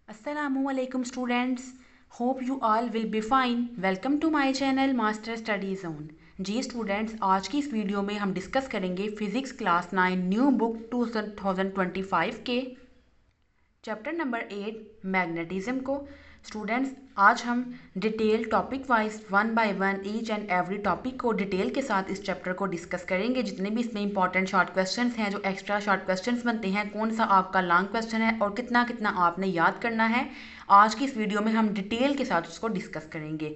Assalamualaikum students. Hope you all will be fine. Welcome to my channel Master Study Zone. Ji students, आज की इस video में हम discuss करेंगे physics class 9 new book 2025 के chapter number 8 magnetism को। Students, आज हम detail topic wise one by one each and every topic को डिटेल के साथ इस चैप्टर को डिस्कस करेंगे। जितने भी इसमें इंपॉर्टेंट शॉर्ट क्वेश्चंस हैं, जो एक्स्ट्रा शॉर्ट क्वेश्चंस बनते हैं, कौन सा आपका लॉन्ग क्वेश्चन है और कितना कितना आपने याद करना है, आज की इस वीडियो में हम डिटेल के साथ उसको डिस्कस करेंगे।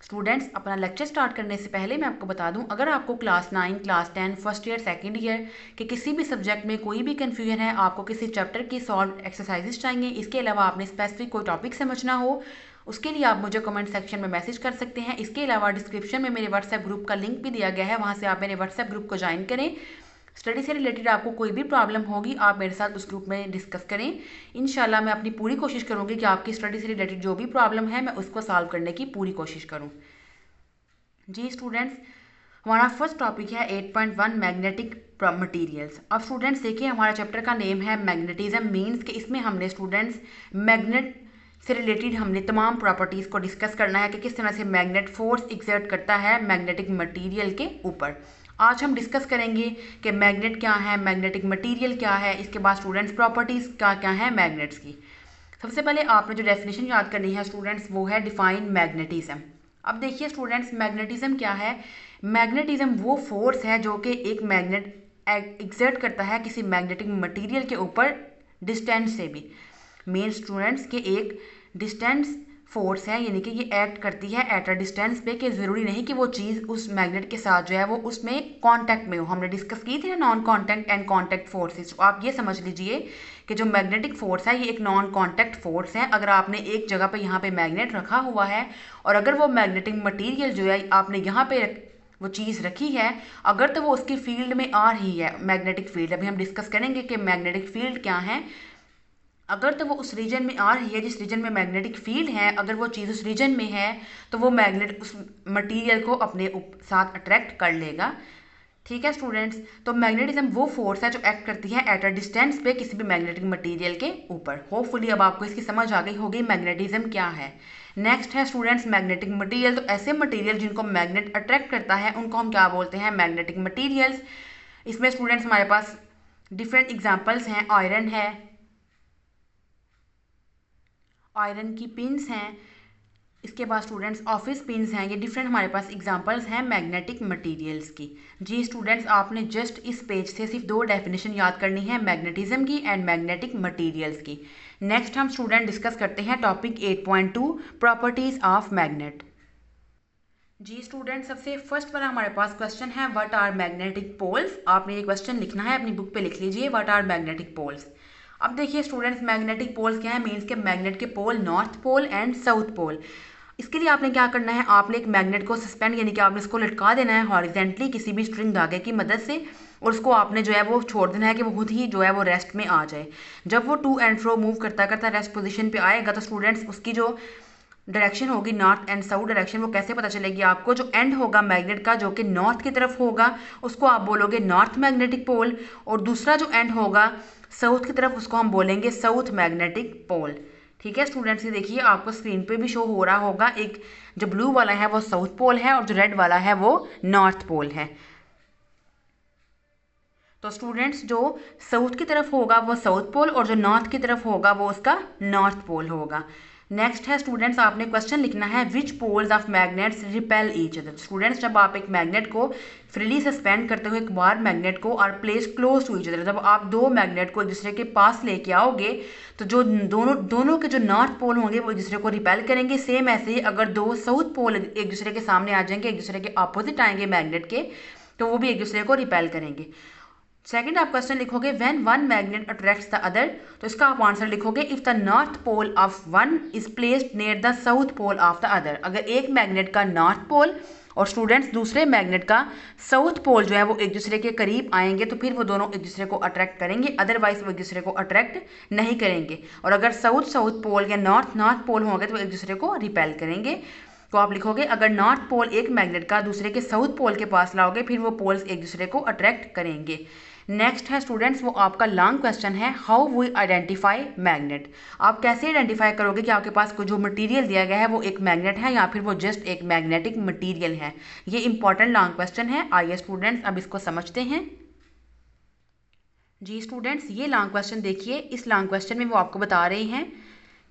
स्टूडेंट्स, अपना लेक्चर स्टार्ट करने से पहले मैं आपको बता दूं, अगर आपको class 9, class 10, first year, second year के किसी भी सब्जेक्ट में कोई भी कन्फ्यूजन है, आपको किसी चैप्टर की सॉल्व एक्सरसाइजेस चाहिए, इसके अलावा आपने स्पेसिफिक कोई टॉपिक समझना हो, उसके लिए आप मुझे कमेंट सेक्शन में मैसेज कर सकते हैं। इसके अलावा डिस्क्रिप्शन में मेरे व्हाट्सएप ग्रुप का लिंक भी दिया गया है, वहाँ से आप मेरे व्हाट्सएप ग्रुप को ज्वाइन करें। स्टडी से रिलेटेड आपको कोई भी प्रॉब्लम होगी, आप मेरे साथ उस ग्रुप में डिस्कस करें। इंशाल्लाह मैं अपनी पूरी कोशिश करूँगी कि आपकी स्टडी से रिलेटेड जो भी प्रॉब्लम है, मैं उसको सॉल्व करने की पूरी कोशिश करूँ। जी स्टूडेंट्स, हमारा फर्स्ट टॉपिक है 8.1 मैग्नेटिक मटीरियल्स। अब स्टूडेंट्स देखिए, हमारा चैप्टर का नेम है मैग्नेटिज्म, मीन्स कि इसमें हमने स्टूडेंट्स मैग्नेट से रिलेटेड हमने तमाम प्रॉपर्टीज़ को डिस्कस करना है कि किस तरह से मैग्नेट फोर्स एक्सर्ट करता है मैग्नेटिक मटीरियल के ऊपर। आज हम डिस्कस करेंगे कि मैग्नेट क्या है, मैग्नेटिक मटीरियल क्या है, इसके बाद स्टूडेंट्स प्रॉपर्टीज़ क्या क्या है मैग्नेट्स की। सबसे पहले आपने जो डेफिनेशन याद करनी है स्टूडेंट्स, वो है डिफाइन मैग्नेटिज्म। अब देखिए स्टूडेंट्स, मैग्नेटिज्म क्या है। मैग्नेटिज्म वो फोर्स है जो कि एक मैग्नेट एक्सर्ट करता है किसी मैग्नेटिक मटीरियल के ऊपर डिस्टेंस से भी। मेन स्टूडेंट्स के एक डिस्टेंस फोर्स है, यानी कि ये एक्ट करती है एट अ डिस्टेंस पे, कि ज़रूरी नहीं कि वो चीज़ उस मैग्नेट के साथ जो है वो उसमें कांटेक्ट में हो। हमने डिस्कस की थी ना non contact and contact forces. तो आप ये समझ लीजिए कि जो मैग्नेटिक फोर्स है ये एक नॉन कांटेक्ट फोर्स है। अगर आपने एक जगह पे यहाँ पे मैग्नेट रखा हुआ है और अगर वो मैग्नेटिक मटीरियल जो है आपने यहाँ पे वो चीज़ रखी है, अगर तो वो उसकी फील्ड में आ रही है, मैग्नेटिक फील्ड, अभी हम डिस्कस करेंगे कि मैग्नेटिक फील्ड क्या है। अगर तो वो उस रीजन में आ रही है जिस रीजन में मैग्नेटिक फील्ड है, अगर वो चीज़ उस रीजन में है तो वो मैग्नेट उस मटेरियल को अपने साथ अट्रैक्ट कर लेगा। ठीक है स्टूडेंट्स, तो मैग्नेटिज्म वो फोर्स है जो एक्ट करती है एट अ डिस्टेंस पे किसी भी मैग्नेटिक मटेरियल के ऊपर। होपफुली अब आपको इसकी समझ आ गई होगी मैग्नेटिज्म क्या है। नेक्स्ट है स्टूडेंट्स मैग्नेटिक मटेरियल। तो ऐसे मटेरियल जिनको मैग्नेट अट्रैक्ट करता है उनको हम क्या बोलते हैं, मैग्नेटिक मटेरियल्स। इसमें स्टूडेंट्स हमारे पास डिफरेंट एग्जाम्पल्स हैं। आयरन है, आयरन की पिन्स हैं, इसके बाद स्टूडेंट्स ऑफिस पिन्स हैं। ये डिफरेंट हमारे पास एग्जांपल्स हैं मैग्नेटिक मटेरियल्स की। जी स्टूडेंट्स, आपने जस्ट इस पेज से सिर्फ दो डेफिनेशन याद करनी है, मैग्नेटिज्म की एंड मैग्नेटिक मटेरियल्स की। नेक्स्ट हम स्टूडेंट डिस्कस करते हैं टॉपिक 8.2 प्रॉपर्टीज ऑफ मैग्नेट। जी स्टूडेंट, सबसे फर्स्ट वाला हमारे पास क्वेश्चन है व्हाट आर मैग्नेटिक पोल्स। आपने ये क्वेश्चन लिखना है, अपनी बुक पे लिख लीजिए, व्हाट आर मैग्नेटिक पोल्स। अब देखिए स्टूडेंट्स, मैग्नेटिक पोल्स क्या है, मीन्स के मैग्नेट के pole north pole and south pole. इसके लिए आपने क्या करना है, आपने एक मैग्नेट को सस्पेंड, यानी कि आपने इसको लटका देना है हॉरिजेंटली किसी भी स्ट्रिंग धागे की मदद से, और उसको आपने जो है वो छोड़ देना है कि वो खुद ही जो है वो रेस्ट में आ जाए। जब वो टू एंड फ्रो मूव करता करता रेस्ट पोजीशन पे आएगा तो स्टूडेंट्स उसकी जो डायरेक्शन होगी नॉर्थ एंड साउथ डायरेक्शन, वो कैसे पता चलेगी आपको, जो एंड होगा मैग्नेट का जो कि नॉर्थ की तरफ होगा उसको आप बोलोगे नॉर्थ मैग्नेटिक पोल, और दूसरा जो एंड होगा साउथ की तरफ उसको हम बोलेंगे साउथ मैग्नेटिक पोल। ठीक है स्टूडेंट्स, ये देखिए आपको स्क्रीन पे भी शो हो रहा होगा, एक जो ब्लू वाला है वो साउथ पोल है और जो रेड वाला है वो नॉर्थ पोल है। तो स्टूडेंट्स, जो साउथ की तरफ होगा वो साउथ पोल और जो नॉर्थ की तरफ होगा वो उसका नॉर्थ पोल होगा। नेक्स्ट है स्टूडेंट्स, आपने क्वेश्चन लिखना है which poles of magnets repel each other. Students, जब आप एक मैग्नेट को फ्रीली सस्पेंड करते हो एक बार मैग्नेट को और place close to each other, जब आप दो मैग्नेट को एक दूसरे के पास लेके आओगे तो जो दोनों के जो नॉर्थ पोल होंगे वो एक दूसरे को रिपेल करेंगे। सेम ऐसे ही अगर दो साउथ पोल एक दूसरे के सामने आ जाएंगे, एक दूसरे के अपोजिट आएंगे मैग्नेट के, तो वो भी एक दूसरे को रिपेल करेंगे। सेकंड आप क्वेश्चन लिखोगे when one magnet attracts the other, तो इसका आप आंसर लिखोगे if the north pole of one is placed near the south pole of the other. अगर एक मैग्नेट का नॉर्थ पोल और स्टूडेंट्स दूसरे मैग्नेट का साउथ पोल जो है वो एक दूसरे के करीब आएंगे तो फिर वो दोनों एक दूसरे को अट्रैक्ट करेंगे, अदरवाइज वो एक दूसरे को अट्रैक्ट नहीं करेंगे। और अगर साउथ साउथ पोल या नॉर्थ नॉर्थ पोल होंगे तो वो एक दूसरे को रिपेल करेंगे। तो आप लिखोगे अगर नॉर्थ पोल एक मैग्नेट का दूसरे के साउथ पोल के पास लाओगे फिर वो पोल्स एक दूसरे को अट्रैक्ट करेंगे। नेक्स्ट है स्टूडेंट्स, वो आपका लॉन्ग क्वेश्चन है, हाउ वी आइडेंटिफाई मैग्नेट। आप कैसे आइडेंटिफाई करोगे कि आपके पास जो मटेरियल दिया गया है वो एक मैग्नेट है या फिर वो जस्ट एक मैग्नेटिक मटेरियल है। ये इंपॉर्टेंट लॉन्ग क्वेश्चन है। आइए स्टूडेंट्स अब इसको समझते हैं। जी स्टूडेंट्स, ये लॉन्ग क्वेश्चन देखिए। इस लॉन्ग क्वेश्चन में वो आपको बता रही हैं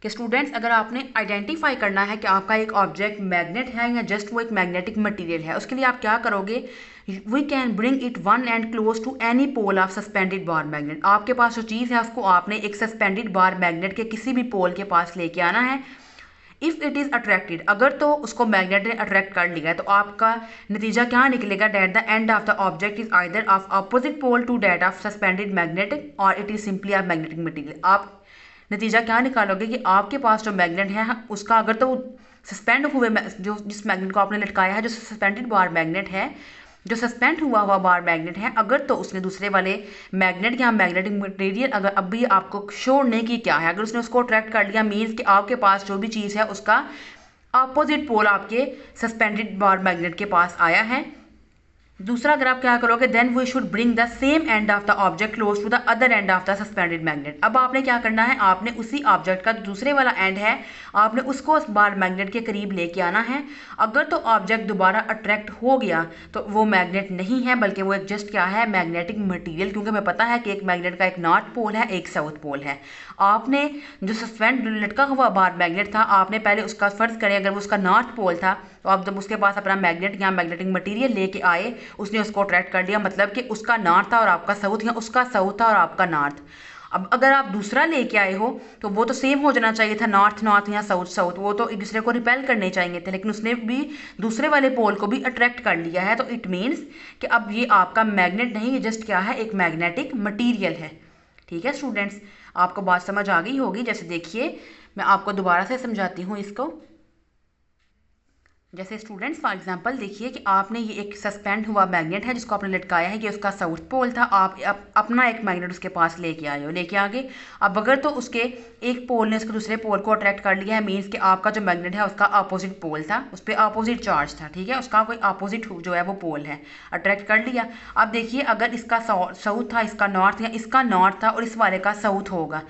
कि स्टूडेंट्स अगर आपने आइडेंटिफाई करना है कि आपका एक ऑब्जेक्ट मैग्नेट है या जस्ट वो एक मैग्नेटिक मटेरियल है, उसके लिए आप क्या करोगे, we can bring it one end close to any pole of suspended bar magnet. आपके पास जो चीज़ है उसको आपने एक सस्पेंडेड बार मैग्नेट के किसी भी पोल के पास लेके आना है। इफ़ इट इज़ अट्रैक्टेड, अगर तो उसको मैग्नेट ने अट्रैक्ट कर लिया है तो आपका नतीजा क्या निकलेगा, that the end of the object is either of opposite pole to that of suspended magnetic और it is simply of magnetic material. आप नतीजा क्या निकालोगे कि आपके पास जो मैग्नेट है उसका अगर तो सस्पेंड हुए जो जिस मैग्नेट को आपने लटकाया है, जो सस्पेंडेड बार मैग्नेट है, जो सस्पेंड हुआ हुआ बार मैग्नेट है, अगर तो उसने दूसरे वाले मैग्नेट या मैग्नेटिक मटेरियल अगर अब भी आपको शो नहीं की क्या है, अगर उसने उसको अट्रैक्ट कर लिया, मीन्स कि आपके पास जो भी चीज़ है उसका अपोजिट पोल आपके सस्पेंडेड बार मैग्नेट के पास आया है। दूसरा अगर आप क्या करोगे, then we should bring the same end of the object close to the other end of the suspended magnet. अब आपने क्या करना है, आपने उसी ऑब्जेक्ट का दूसरे वाला एंड है आपने उसको उस बार मैग्नेट के करीब लेके आना है। अगर तो ऑब्जेक्ट दोबारा अट्रैक्ट हो गया तो वो मैग्नेट नहीं है बल्कि वो एक जस्ट क्या है, मैग्नेटिक मटीरियल, क्योंकि हमें पता है कि एक मैग्नेट का एक नॉर्थ पोल है एक साउथ पोल है। आपने जो सस्पेंड लटका हुआ बार मैग्नेट था, आपने पहले उसका फर्ज करें अगर वो उसका नॉर्थ पोल था तो आप जब उसके पास अपना मैग्नेट या मैग्नेटिक मटेरियल लेके आए, उसने उसको अट्रैक्ट कर लिया, मतलब कि उसका नॉर्थ था और आपका साउथ, या उसका साउथ था और आपका नॉर्थ। अब अगर आप दूसरा लेके आए हो तो वो तो सेम हो जाना चाहिए था, नॉर्थ नॉर्थ या साउथ साउथ, वो तो एक दूसरे को रिपेल करने चाहिए थे, लेकिन उसने भी दूसरे वाले पोल को भी अट्रैक्ट कर लिया है। तो इट मीन्स कि अब ये आपका मैग्नेट नहीं, ये जस्ट क्या है, एक मैग्नेटिक मटीरियल है। ठीक है स्टूडेंट्स, आपको बात समझ आ गई होगी। जैसे देखिए मैं आपको दोबारा से समझाती हूँ इसको। जैसे स्टूडेंट्स फॉर एग्जांपल देखिए कि आपने ये एक सस्पेंड हुआ मैग्नेट है जिसको आपने लटकाया है, ये उसका साउथ पोल था, आप अपना एक मैग्नेट उसके पास लेके आए हो, लेके आ गए। अब अगर तो उसके एक पोल ने उसके दूसरे पोल को अट्रैक्ट कर लिया है, मीन्स कि आपका जो मैग्नेट है उसका अपोजिट पोल था, उस पर अपोजिट चार्ज था, ठीक है, उसका कोई अपोजिट जो है वो पोल है, अट्रैक्ट कर लिया। अब देखिए अगर इसका साउथ था, इसका नॉर्थ, या इसका नॉर्थ था और इस वाले का साउथ होगा,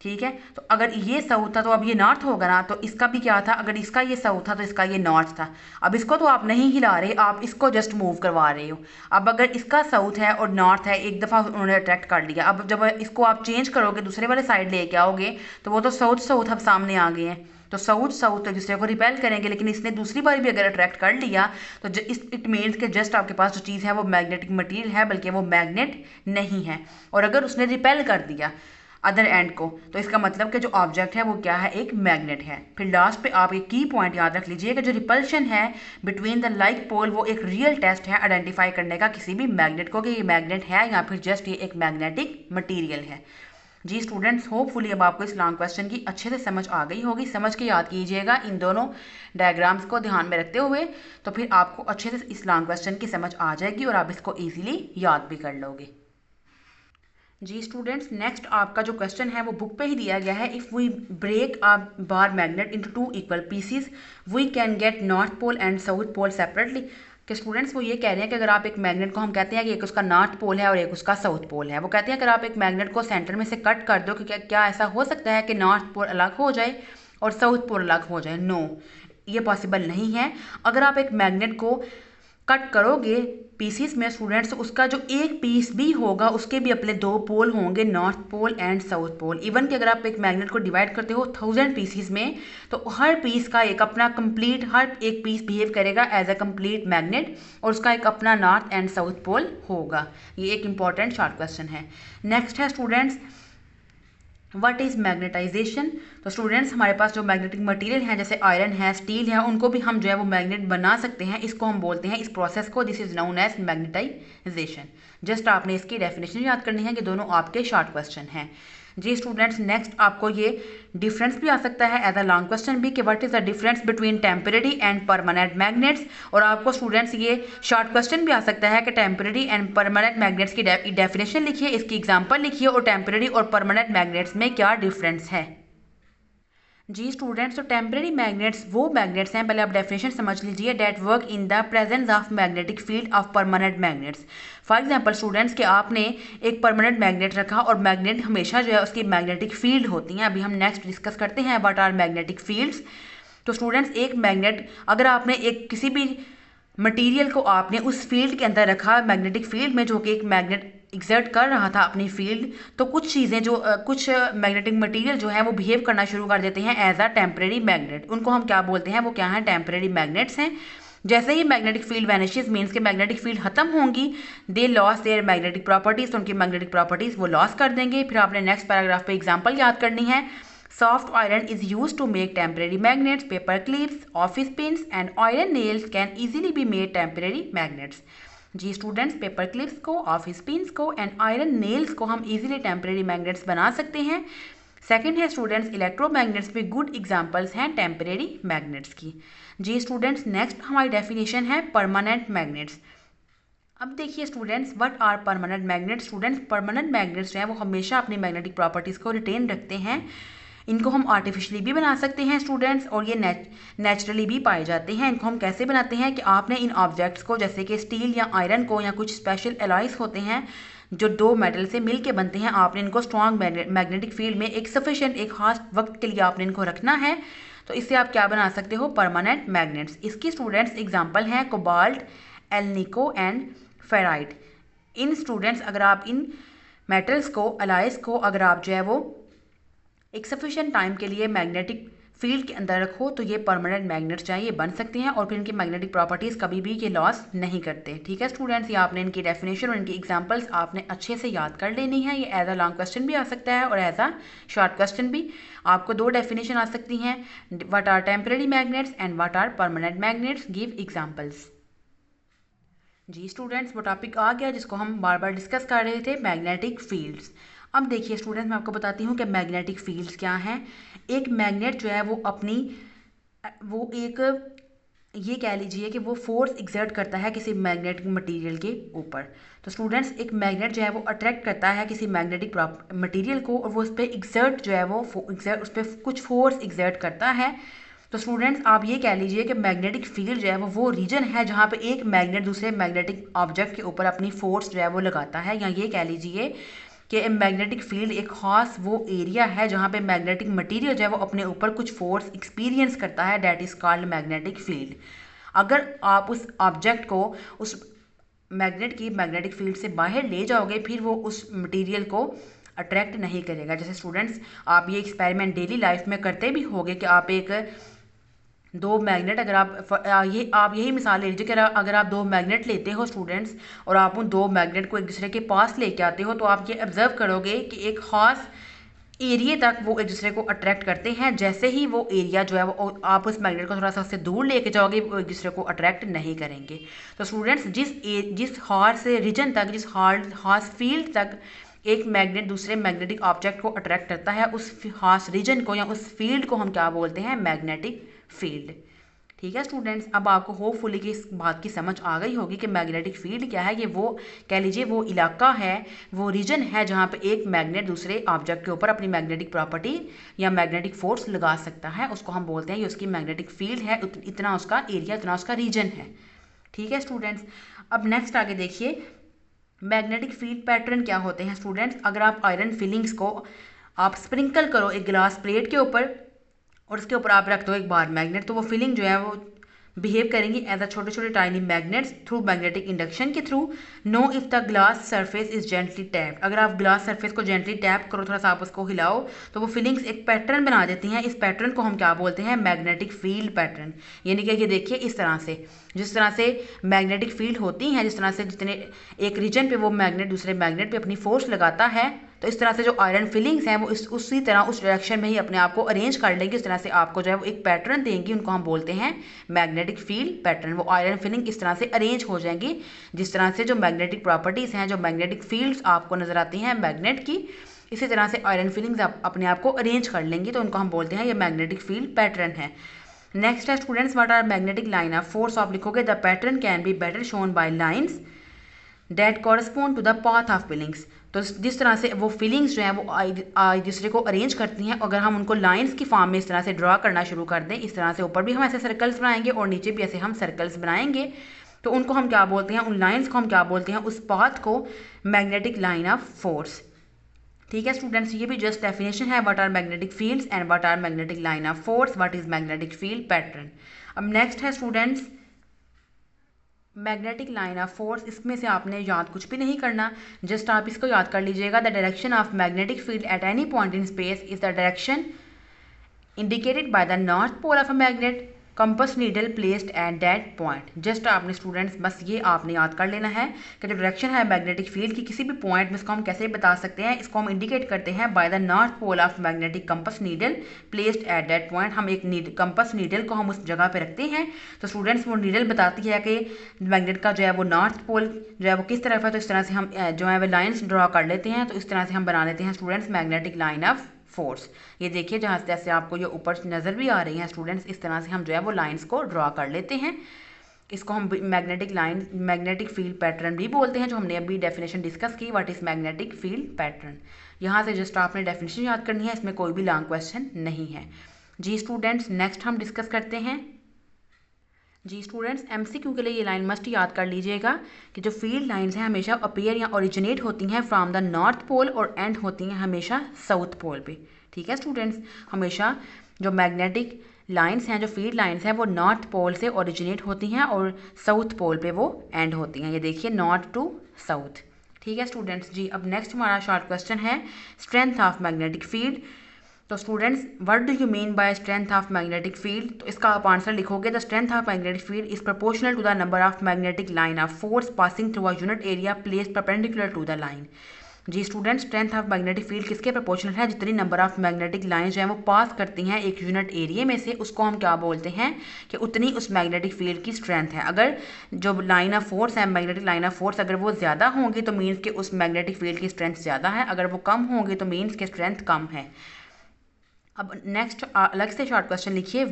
ठीक है, तो अगर ये साउथ था तो अब ये नॉर्थ होगा ना, तो इसका भी क्या था, अगर इसका ये साउथ था तो इसका ये नॉर्थ था। अब इसको तो आप नहीं हिला रहे, आप इसको जस्ट मूव करवा रहे हो। अब अगर इसका साउथ है और नॉर्थ है, एक दफ़ा उन्होंने अट्रैक्ट कर लिया, अब जब इसको आप चेंज करोगे दूसरे वाले साइड लेके आओगे तो वो तो साउथ साउथ अब सामने आ गए हैं, तो साउथ साउथ एक दूसरे को रिपेल करेंगे, लेकिन इसने दूसरी बार भी अगर अट्रैक्ट कर लिया तो इट मीन्स के जस्ट आपके पास जो चीज़ है वो मैग्नेटिक मटीरियल है, बल्कि वो मैग्नेट नहीं है। और अगर उसने रिपेल कर दिया अदर एंड को, तो इसका मतलब कि जो ऑब्जेक्ट है वो क्या है, एक मैग्नेट है। फिर लास्ट पे आप एक की पॉइंट याद रख लीजिए कि जो रिपल्शन है बिटवीन द लाइक पोल, वो एक रियल टेस्ट है आइडेंटिफाई करने का किसी भी मैग्नेट को कि ये मैग्नेट है या फिर जस्ट ये एक मैग्नेटिक मटीरियल है। जी स्टूडेंट्स, होपफुली अब आपको इस लॉन्ग क्वेश्चन की अच्छे से समझ आ गई होगी। समझ के याद कीजिएगा इन दोनों डायग्राम्स को ध्यान में रखते हुए, तो फिर आपको अच्छे से इस लॉन्ग क्वेश्चन की समझ आ जाएगी और आप इसको ईजिली याद भी कर लोगे। जी स्टूडेंट्स, नेक्स्ट आपका जो क्वेश्चन है वो बुक पे ही दिया गया है। If we break a bar magnet into 2 equal pieces we can get north pole and south pole separately. कि स्टूडेंट्स वो ये कह रहे हैं कि अगर आप एक मैग्नेट को, हम कहते हैं कि एक उसका नॉर्थ पोल है और एक उसका साउथ पोल है, वो कहते हैं अगर आप एक मैग्नेट को सेंटर में से कट कर दो कि क्या ऐसा हो सकता है कि नॉर्थ पोल अलग हो जाए और साउथ पोल अलग हो जाए। नो, ये पॉसिबल नहीं है। अगर आप एक मैग्नेट को कट करोगे पीसीस में स्टूडेंट्स, उसका जो एक पीस भी होगा उसके भी अपने 2 पोल होंगे, north pole and south pole. Even कि अगर आप एक मैग्नेट को डिवाइड करते हो 1000 पीसीस में, तो हर पीस का एक अपना कंप्लीट, हर एक पीस बिहेव करेगा एज अ कंप्लीट मैग्नेट और उसका एक अपना नॉर्थ एंड साउथ पोल होगा। ये एक इंपॉर्टेंट शॉर्ट क्वेश्चन है। नेक्स्ट है स्टूडेंट्स, व्हाट इज़ मैग्नेटाइजेशन। तो स्टूडेंट्स हमारे पास जो मैग्नेटिक मटेरियल है जैसे आयरन है, स्टील है, उनको भी हम जो है वो मैग्नेट बना सकते हैं। इसको हम बोलते हैं, इस प्रोसेस को, this is known as magnetisation. Just आपने इसकी डेफिनेशन याद करनी है कि दोनों आपके शॉर्ट क्वेश्चन हैं। जी स्टूडेंट्स, नेक्स्ट आपको ये डिफरेंस भी आ सकता है एज अ लॉन्ग क्वेश्चन भी कि what is the difference between temporary and permanent magnets. और आपको स्टूडेंट्स ये शॉर्ट क्वेश्चन भी आ सकता है कि टेम्परेरी एंड परमानेंट मैग्नेट्स की डेफिनेशन लिखिए, इसकी एग्जांपल लिखिए और टेम्परेरी और परमानेंट मैग्नेट्स में क्या डिफरेंस है। जी स्टूडेंट्स, तो टेम्परेरी मैग्नेट्स वो मैग्नेट्स हैं, पहले आप डेफिनेशन समझ लीजिए, that work in the presence of magnetic field of permanent magnets. For example students कि आपने एक परमानेंट मैग्नेट रखा और मैग्नेट हमेशा जो है उसकी मैग्नेटिक फील्ड होती हैं। अभी हम नेक्स्ट डिस्कस करते हैं व्हाट आर मैग्नेटिक फील्ड्स। तो स्टूडेंट्स, एक मैग्नेट अगर आपने एक किसी भी मटेरियल को आपने उस फील्ड के अंदर रखा, मैग्नेटिक फील्ड में, जो कि एक मैग्नेट एग्जर्ट कर रहा था अपनी फील्ड, तो कुछ चीज़ें जो कुछ मैग्नेटिक मटेरियल जो है वो बिहेव करना शुरू कर देते हैं एज अ टेम्परेरी मैग्नेट। उनको हम क्या बोलते हैं, वो क्या है, टेम्परेरी मैग्नेट्स हैं। जैसे ही मैग्नेटिक फील्ड वैनिशेस मीन्स के मैग्नेटिक फील्ड खत्म होंगी, दे लॉस देयर मैग्नेटिक प्रॉपर्टीज, तो उनकी मैग्नेटिक प्रॉपर्टीज वो लॉस कर देंगे। फिर आपने नेक्स्ट पैराग्राफ पे एग्जांपल याद करनी है। Soft iron is use to make temporary magnets, paper clips, office pins and iron nails can easily be made temporary magnets. जी स्टूडेंट्स, पेपर क्लिप्स को, ऑफिस पिन्स को एंड आयरन नेल्स को हम easily temporary magnets बना सकते हैं। Second है students, electromagnets भी गुड एग्जांपल्स हैं टेम्परेरी मैग्नेट्स की। जी स्टूडेंट्स, नेक्स्ट हमारी डेफिनेशन है परमानेंट मैग्नेट्स। अब देखिए students, what are permanent magnets. Students, permanent magnets जो हैं वो हमेशा अपनी मैग्नेटिक प्रॉपर्टीज़ को रिटेन रखते हैं। इनको हम आर्टिफिशियली भी बना सकते हैं स्टूडेंट्स, और ये नेचुरली भी पाए जाते हैं। इनको हम कैसे बनाते हैं कि आपने इन ऑब्जेक्ट्स को, जैसे कि स्टील या आयरन को, या कुछ स्पेशल एलॉयज होते हैं जो दो मेटल से मिल के बनते हैं, आपने इनको स्ट्रॉन्ग मैग्नेटिक फील्ड में एक सफिशिएंट एक खास वक्त के लिए आपने इनको रखना है। तो इससे आप क्या बना सकते हो, परमानेंट मैग्नेट्स। इसकी स्टूडेंट्स एग्जाम्पल हैं कोबाल्ट, एलनिको एंड फेराइट। इन स्टूडेंट्स, अगर आप इन मेटल्स को, एलॉयज को, अगर आप जो है वो एक सफिशिएंट टाइम के लिए मैग्नेटिक फील्ड के अंदर रखो, तो ये परमानेंट मैग्नेट्स चाहिए बन सकते हैं, और फिर इनकी मैग्नेटिक प्रॉपर्टीज़ कभी भी ये लॉस नहीं करते। ठीक है स्टूडेंट्स, ये आपने इनकी डेफिनेशन और इनकी एग्जांपल्स आपने अच्छे से याद कर लेनी है। ये एज अ लॉन्ग क्वेश्चन भी आ सकता है और एज अ शॉर्ट क्वेश्चन भी। आपको दो डेफिनेशन आ सकती हैं, what are temporary magnets and what are permanent magnets, give examples. जी स्टूडेंट्स, वो टॉपिक आ गया जिसको हम बार बार डिस्कस कर रहे थे, मैग्नेटिक फील्ड्स। अब देखिए स्टूडेंट्स, मैं आपको बताती हूँ कि मैग्नेटिक फील्ड्स क्या हैं। एक मैग्नेट जो है वो अपनी, वो एक, ये कह लीजिए कि वो फोर्स एग्जर्ट करता है किसी मैग्नेटिक मटेरियल के ऊपर। तो स्टूडेंट्स, एक मैग्नेट जो है वो अट्रैक्ट करता है किसी मैग्नेटिक मटेरियल को, और वो उस पर एग्जर्ट जो है वो उस पर कुछ फोर्स एग्जर्ट करता है। तो स्टूडेंट्स, आप ये कह लीजिए कि मैग्नेटिक फील्ड जो है वो रीजन है जहाँ पे एक मैग्नेट दूसरे मैग्नेटिक ऑब्जेक्ट के ऊपर अपनी फोर्स जो है वो लगाता है, या ये कह लीजिए कि मैग्नेटिक फील्ड एक खास वो एरिया है जहाँ पे मैग्नेटिक मटेरियल जो है वो अपने ऊपर कुछ फोर्स एक्सपीरियंस करता है, that is called magnetic field. अगर आप उस ऑब्जेक्ट को उस मैग्नेट की मैग्नेटिक फील्ड से बाहर ले जाओगे, फिर वो उस मटेरियल को अट्रैक्ट नहीं करेगा। जैसे स्टूडेंट्स, आप ये एक्सपेरिमेंट डेली लाइफ में करते भी होंगे कि आप एक दो मैग्नेट, अगर आप यही मिसाल ले लीजिए कि अगर आप दो मैग्नेट लेते हो स्टूडेंट्स, और आप उन दो मैग्नेट को एक दूसरे के पास लेके आते हो, तो आप ये ऑब्जर्व करोगे कि एक खास एरिया तक वो एक दूसरे को अट्रैक्ट करते हैं। जैसे ही वो एरिया जो है वो आप उस मैग्नेट को थोड़ा सा उससे दूर लेके जाओगे, वो एक दूसरे को अट्रैक्ट नहीं करेंगे। तो स्टूडेंट्स, जिस खास रीजन तक, जिस खास फील्ड तक एक मैग्नेट दूसरे मैग्नेटिक ऑब्जेक्ट को अट्रैक्ट करता है, उस खास रीजन को या उस फील्ड को हम क्या बोलते हैं, मैग्नेटिक फील्ड। ठीक है स्टूडेंट्स, अब आपको होपफुली कि इस बात की समझ आ गई होगी कि मैग्नेटिक फील्ड क्या है। ये वो कह लीजिए वो इलाका है, वो रीजन है जहाँ पे एक मैग्नेट दूसरे ऑब्जेक्ट के ऊपर अपनी मैग्नेटिक प्रॉपर्टी या मैग्नेटिक फोर्स लगा सकता है, उसको हम बोलते हैं ये उसकी मैग्नेटिक फील्ड है। इतना उसका एरिया, इतना उसका रीजन है। ठीक है स्टूडेंट्स, अब नेक्स्ट आगे देखिए, मैग्नेटिक फील्ड पैटर्न क्या होते हैं स्टूडेंट्स। अगर आप आयरन फिलिंग्स को आप स्प्रिंकल करो एक ग्लास प्लेट के ऊपर, और उसके ऊपर आप रख दो एक बार मैग्नेट, तो वो फिलिंग जो है वो बिहेव करेंगी एज अ छोटे छोटे tiny magnets through magnetic induction के through. No if the glass surface is gently tap, अगर आप ग्लास सरफेस को जेंटली टैप करो, थोड़ा सा आप उसको हिलाओ, तो वो फिलिंग्स एक पैटर्न बना देती हैं। इस पैटर्न को हम क्या बोलते हैं, मैग्नेटिक फील्ड पैटर्न। यानी कि ये देखिए इस तरह से, जिस तरह से मैग्नेटिक फील्ड होती हैं, जिस तरह से जितने एक रीजन पे वो मैग्नेट दूसरे मैग्नेट पे अपनी फोर्स लगाता है, तो इस तरह से जो आयरन फिलिंग्स हैं वो उसी तरह उस डायरेक्शन में ही अपने आप को अरेंज कर लेंगी। इस तरह से आपको जो है वो एक पैटर्न देंगी, उनको हम बोलते हैं मैग्नेटिक फील्ड पैटर्न। वो आयरन फिलिंग इस तरह से अरेंज हो जाएंगी, जिस तरह से जो मैग्नेटिक प्रॉपर्टीज़ हैं, जो मैग्नेटिक फील्ड्स आपको नजर आती हैं मैग्नेट की, इसी तरह से आयरन फिलिंग्स अपने आप को अरेंज कर लेंगी, तो उनको हम बोलते हैं ये मैग्नेटिक फील्ड पैटर्न है। नेक्स्ट है students, what are magnetic line of force. आप लिखोगे the pattern can be better shown by lines that correspond to the path of filings. तो जिस तरह से वो फीलिंग्स जो हैं वो एक दूसरे को अरेंज करती हैं, अगर हम उनको लाइंस की फॉर्म में इस तरह से ड्रा करना शुरू कर दें, इस तरह से ऊपर भी हम ऐसे सर्कल्स बनाएंगे और नीचे भी ऐसे हम सर्कल्स बनाएंगे, तो उनको हम क्या बोलते हैं, उन लाइंस को हम क्या बोलते हैं, उस पाथ को मैग्नेटिक लाइन ऑफ फोर्स। ठीक है स्टूडेंट्स, ये भी जस्ट डेफिनेशन है, what are magnetic fields and what are magnetic line of force, what is magnetic field pattern. अब नेक्स्ट है students magnetic line of force. इसमें से आपने याद कुछ भी नहीं करना, जस्ट आप इसको याद कर लीजिएगा। The direction of magnetic field at any point in space is the direction indicated by the north pole of a magnet compass needle placed at that point. Just आपने स्टूडेंट्स बस ये आपने याद कर लेना है कि जो डायरेक्शन है मैग्नेटिक फील्ड की किसी भी पॉइंट में, इसको हम कैसे बता सकते हैं, इसको हम इंडिकेट करते हैं by the north pole of magnetic compass needle placed at that point. हम एक कंपस नीडल को हम उस जगह पे रखते हैं, तो स्टूडेंट्स वो नीडल बताती है कि मैग्नेट का जो है वो नॉर्थ पोल जो है वो किस तरफ है, तो इस तरह से हम जो है वो लाइन्स ड्रा कर लेते हैं। तो इस तरह से हम बना लेते हैं students magnetic line of force. ये देखिए जहाँ से जैसे आपको ये ऊपर नज़र भी आ रही हैं स्टूडेंट्स, इस तरह से हम जो है वो लाइंस को ड्रा कर लेते हैं। इसको हम magnetic line magnetic field pattern भी बोलते हैं, जो हमने अभी डेफिनेशन डिस्कस की, what is magnetic field pattern. यहाँ से जस्ट आपने डेफिनेशन याद करनी है, इसमें कोई भी लॉन्ग क्वेश्चन नहीं है। जी स्टूडेंट्स नेक्स्ट हम डिस्कस करते हैं। जी स्टूडेंट्स एमसीक्यू के लिए ये लाइन मस्ट याद कर लीजिएगा कि जो फील्ड लाइंस हैं हमेशा अपीयर या ओरिजिनेट होती हैं फ्रॉम द नॉर्थ पोल और एंड होती हैं हमेशा साउथ पोल पे। ठीक है स्टूडेंट्स, हमेशा जो मैग्नेटिक लाइंस हैं, जो फील्ड लाइंस हैं, वो नॉर्थ पोल से ओरिजिनेट होती हैं और साउथ पोल पे वो एंड होती हैं। ये देखिए नॉर्थ टू साउथ। ठीक है स्टूडेंट्स जी, अब नेक्स्ट हमारा शॉर्ट क्वेश्चन है स्ट्रेंथ ऑफ मैग्नेटिक फील्ड। तो students what do you mean by strength of magnetic field, तो इसका आप आंसर लिखोगे the strength of magnetic field is proportional to the number of magnetic line of force passing through a unit area placed perpendicular to the line. जी students strength of magnetic field किसके proportional है, जितनी number of magnetic line जो है वो पास करती हैं एक यूनिट एरिया में से, उसको हम क्या बोलते हैं कि उतनी उस मैग्नेटिक फील्ड की स्ट्रेंथ है। अगर जो लाइन ऑफ फोर्स है मैग्नेटिक लाइन ऑफ फोर्स अगर वो ज़्यादा होंगी तो मीन्स कि उस मैग्नेटिक फील्ड की स्ट्रेंथ ज़्यादा है, अगर वो कम होंगी तो मीन्स कि स्ट्रेंथ कम है। अब नेक्स्ट अलग से शॉर्ट क्वेश्चन लिखिए,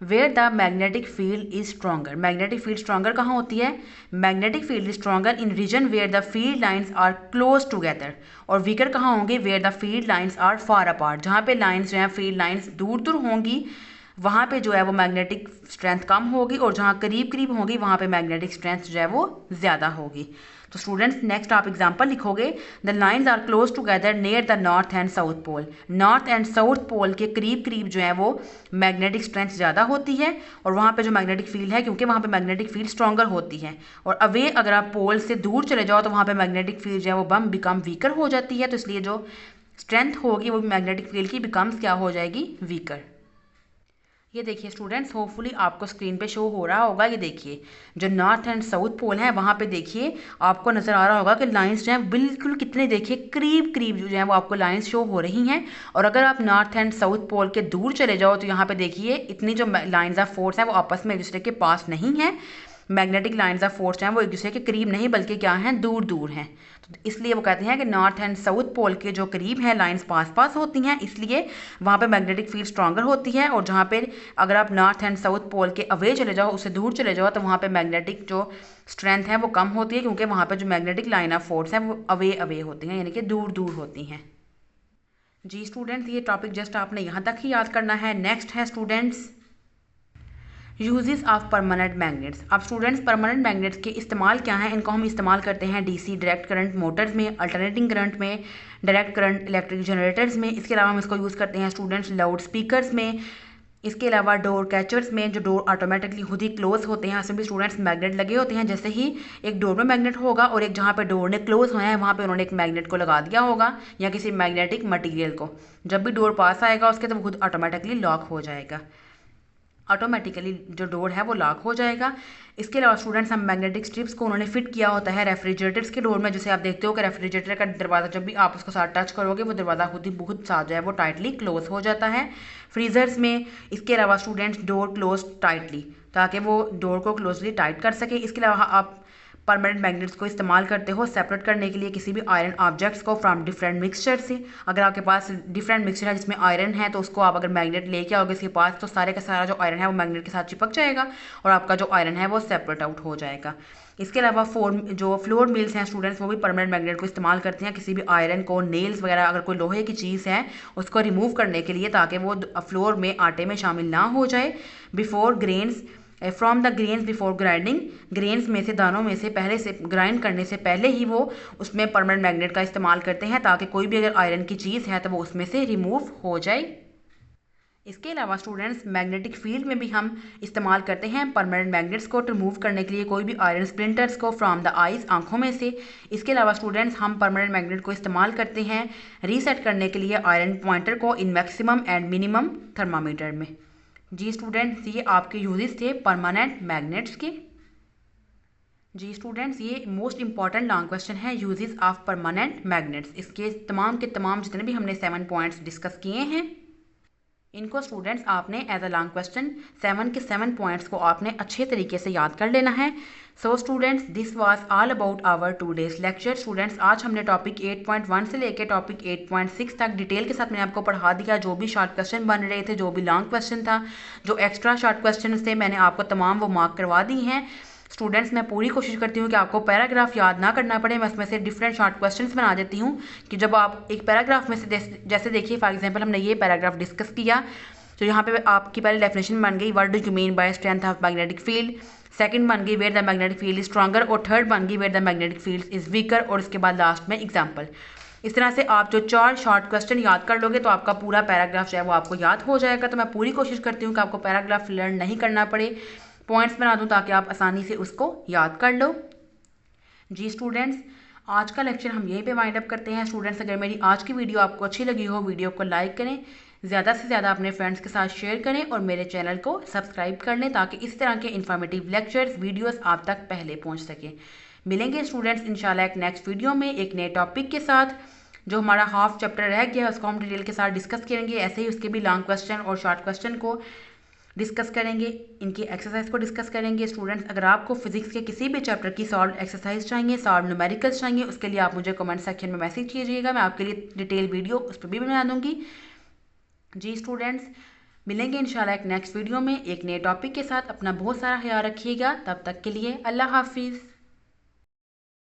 where the magnetic field is stronger. Magnetic field stronger कहाँ होती है, magnetic field is stronger in region where the field lines are close together, और वीकर कहाँ होंगे, where the field lines are far apart. जहाँ पे lines जो है फील्ड लाइंस दूर दूर होंगी वहाँ पे जो है वो मैग्नेटिक स्ट्रेंथ कम होगी, और जहाँ करीब करीब होगी वहाँ पे मैग्नेटिक स्ट्रेंथ जो है वो ज़्यादा होगी। तो स्टूडेंट्स नेक्स्ट आप एग्जांपल लिखोगे, the lines are close together near the north and south pole. North and south pole के करीब करीब जो है वो मैग्नेटिक स्ट्रेंथ ज़्यादा होती है, और वहाँ पे जो मैग्नेटिक फील्ड है क्योंकि वहाँ पे मैग्नेटिक फील्ड स्ट्रॉन्गर होती है, और अवे अगर आप पोल से दूर चले जाओ तो वहाँ पे मैग्नेटिक फील्ड जो है वो बिकम वीकर हो जाती है। तो इसलिए जो स्ट्रेंथ होगी वो मैग्नेटिक फील्ड की बिकम्स क्या हो जाएगी, वीकर। ये देखिए स्टूडेंट्स होपफुली आपको स्क्रीन पे शो हो रहा होगा। ये देखिए जो नॉर्थ एंड साउथ पोल है वहाँ पे देखिए आपको नज़र आ रहा होगा कि लाइंस जो हैं बिल्कुल कितने देखिए करीब करीब जो है वो आपको लाइंस शो हो रही हैं। और अगर आप नॉर्थ एंड साउथ पोल के दूर चले जाओ तो यहाँ पे देखिए इतनी जो लाइंस ऑफ फोर्स हैं वो आपस में एक दूसरे के पास नहीं है। मैग्नेटिक लाइंस ऑफ फोर्स हैं वो एक दूसरे के करीब नहीं बल्कि क्या हैं, दूर दूर हैं। तो इसलिए वो कहते हैं कि नॉर्थ एंड साउथ पोल के जो करीब हैं लाइंस पास पास होती हैं, इसलिए वहाँ पे मैग्नेटिक फील्ड स्ट्रॉन्गर होती है। और जहाँ पे अगर आप नॉर्थ एंड साउथ पोल के अवे चले जाओ, उससे दूर चले जाओ, तो वहाँ पे मैग्नेटिक जो स्ट्रेंथ है वो कम होती है, क्योंकि वहाँ पे जो मैग्नेटिक लाइन ऑफ फोर्स है वो अवे अवे होती हैं, यानी कि दूर दूर होती हैं। जी स्टूडेंट्स ये टॉपिक जस्ट आपने यहाँ तक ही याद करना है। नेक्स्ट है students uses of permanent magnets. अब स्टूडेंट्स परमानेंट मैग्नेट्स के इस्तेमाल क्या हैं, इनको हम इस्तेमाल करते हैं डीसी डायरेक्ट करंट मोटर्स में, अल्टरनेटिंग करंट में, डायरेक्ट करंट इलेक्ट्रिक जनरेटर्स में। इसके अलावा हम इसको यूज़ करते हैं स्टूडेंट्स लाउड स्पीकर्स में। इसके अलावा डोर कैचर्स में, जो डोर ऑटोमेटिकली खुद ही क्लोज होते हैं, उसमें भी स्टूडेंट्स मैग्नेट लगे होते हैं। जैसे ही एक डोर में मैग्नेट होगा और एक जहाँ पे डोर ने क्लोज हुआ है वहाँ पे उन्होंने एक मैग्नेट को लगा दिया होगा या किसी मैग्नेटिक मटेरियल को, जब भी डोर पास आएगा उसके तो वो खुद ऑटोमेटिकली लॉक हो जाएगा, ऑटोमेटिकली जो डोर है वो लॉक हो जाएगा। इसके अलावा स्टूडेंट्स हम मैग्नेटिक स्ट्रिप्स को उन्होंने फिट किया होता है रेफ्रिजरेटर्स के डोर में। जैसे आप देखते हो कि रेफ्रिजरेटर का दरवाज़ा जब भी आप उसको साथ टच करोगे वो दरवाज़ा खुद ही बहुत साथ जो है वो टाइटली क्लोज हो जाता है फ्रीजर्स में। इसके अलावा स्टूडेंट्स डोर क्लोज टाइटली, ताकि वो डोर को क्लोजली टाइट कर सके। इसके अलावा आप परमानेंट मैग्नेट्स को इस्तेमाल करते हो सेपरेट करने के लिए किसी भी आयरन ऑब्जेक्ट्स को फ्रॉम डिफरेंट मिक्सचर से। अगर आपके पास डिफरेंट मिक्सचर है जिसमें आयरन है तो उसको आप अगर मैग्नेट लेके आओगे इसके पास तो सारे का सारा जो आयरन है वो मैग्नेट के साथ चिपक जाएगा और आपका जो आयरन है वो सेपरेट आउट हो जाएगा। इसके अलावा फ्लोर मिल्स हैं स्टूडेंट्स, वो भी परमानेंट मैग्नेट को इस्तेमाल करते हैं किसी भी आयरन को, नेल्स वगैरह, अगर कोई लोहे की चीज़ है उसको रिमूव करने के लिए ताकि वो फ्लोर में आटे में शामिल ना हो जाए। Before grains from the grains before grinding, grains में से, दानों में से पहले से ग्राइंड करने से पहले ही वो उसमें परमानेंट मैग्नेट का इस्तेमाल करते हैं ताकि कोई भी अगर आयरन की चीज़ है तो वो उसमें से रिमूव हो जाए। इसके अलावा स्टूडेंट्स मैग्नेटिक फील्ड में भी हम इस्तेमाल करते हैं परमानेंट मैग्नेट्स को रिमूव करने के लिए कोई भी आयरन स्प्लिंटर्स को फ्रॉम द आइज, आंखों में से। इसके अलावा स्टूडेंट्स हम परमानेंट मैग्नेट को इस्तेमाल करते हैं रीसेट करने के लिए आयरन पॉइंटर को in maximum and minimum thermometer में। जी स्टूडेंट्स, ये आपके यूजेस थे परमानेंट मैग्नेट्स के। जी स्टूडेंट्स, ये मोस्ट इंपॉर्टेंट लॉन्ग क्वेश्चन है यूजेस ऑफ परमानेंट मैग्नेट्स। इसके तमाम के तमाम जितने भी हमने 7 पॉइंट्स डिस्कस किए हैं इनको स्टूडेंट्स आपने एज अ लॉन्ग क्वेश्चन 7 के 7 पॉइंट्स को आपने अच्छे तरीके से याद कर लेना है। So students, this was all about our today's lecture. Students, आज हमने टॉपिक 8.1 से लेकर टॉपिक 8.6 तक डिटेल के साथ मैंने आपको पढ़ा दिया। जो भी शॉर्ट क्वेश्चन बन रहे थे, जो भी लॉन्ग क्वेश्चन था, जो एक्स्ट्रा शॉर्ट क्वेश्चन थे, मैंने आपको तमाम वो मार्क करवा दी हैं। स्टूडेंट्स, मैं पूरी कोशिश करती हूँ कि आपको पैराग्राफ याद ना करना पड़े। मैं उसमें से डिफरेंट शॉर्ट क्वेश्चंस बना देती हूँ कि जब आप एक पैराग्राफ में से जैसे देखिए फॉर एग्जांपल हमने ये पैराग्राफ डिस्कस किया तो यहाँ पे आपकी पहले डेफिनेशन बन गई what do you mean by strength of magnetic field, second बन गई where the magnetic field is stronger, और थर्ड बन गई where the magnetic field is weaker, और इसके बाद लास्ट में एग्जाम्पल। इस तरह से आप जो 4 शॉर्ट क्वेश्चन याद कर लोगे तो आपका पूरा पैराग्राफ जो है वो आपको याद हो जाएगा। तो मैं पूरी कोशिश करती हूँ कि आपको पैराग्राफ लर्न नहीं करना पड़े, पॉइंट्स बना दूँ ताकि आप आसानी से उसको याद कर लो। जी स्टूडेंट्स, आज का लेक्चर हम यहीं पे वाइंड अप करते हैं। स्टूडेंट्स, अगर मेरी आज की वीडियो आपको अच्छी लगी हो, वीडियो को लाइक करें, ज़्यादा से ज़्यादा अपने फ्रेंड्स के साथ शेयर करें और मेरे चैनल को सब्सक्राइब कर लें ताकि इस तरह के इन्फॉर्मेटिव लेक्चर्स वीडियोस आप तक पहले पहुंच सकें। मिलेंगे स्टूडेंट्स इंशाल्लाह एक नेक्स्ट वीडियो में एक नए टॉपिक के साथ। जो हमारा हाफ चैप्टर रह गया उसको हम डिटेल के साथ डिस्कस करेंगे। ऐसे ही उसके भी लॉन्ग क्वेश्चन और शॉर्ट क्वेश्चन को डिस्कस करेंगे, इनकी एक्सरसाइज को डिस्कस करेंगे। स्टूडेंट्स, अगर आपको फिजिक्स के किसी भी चैप्टर की सॉल्व एक्सरसाइज चाहिए, सॉल्व न्यूमेरिकल्स चाहिए, उसके लिए आप मुझे कमेंट सेक्शन में मैसेज कीजिएगा। मैं आपके लिए डिटेल वीडियो उस पर भी बना दूंगी। जी स्टूडेंट्स, मिलेंगे इंशाल्लाह एक नेक्स्ट वीडियो में एक नए टॉपिक के साथ। अपना बहुत सारा ख्याल रखिएगा। तब तक के लिए अल्लाह हाफिज़।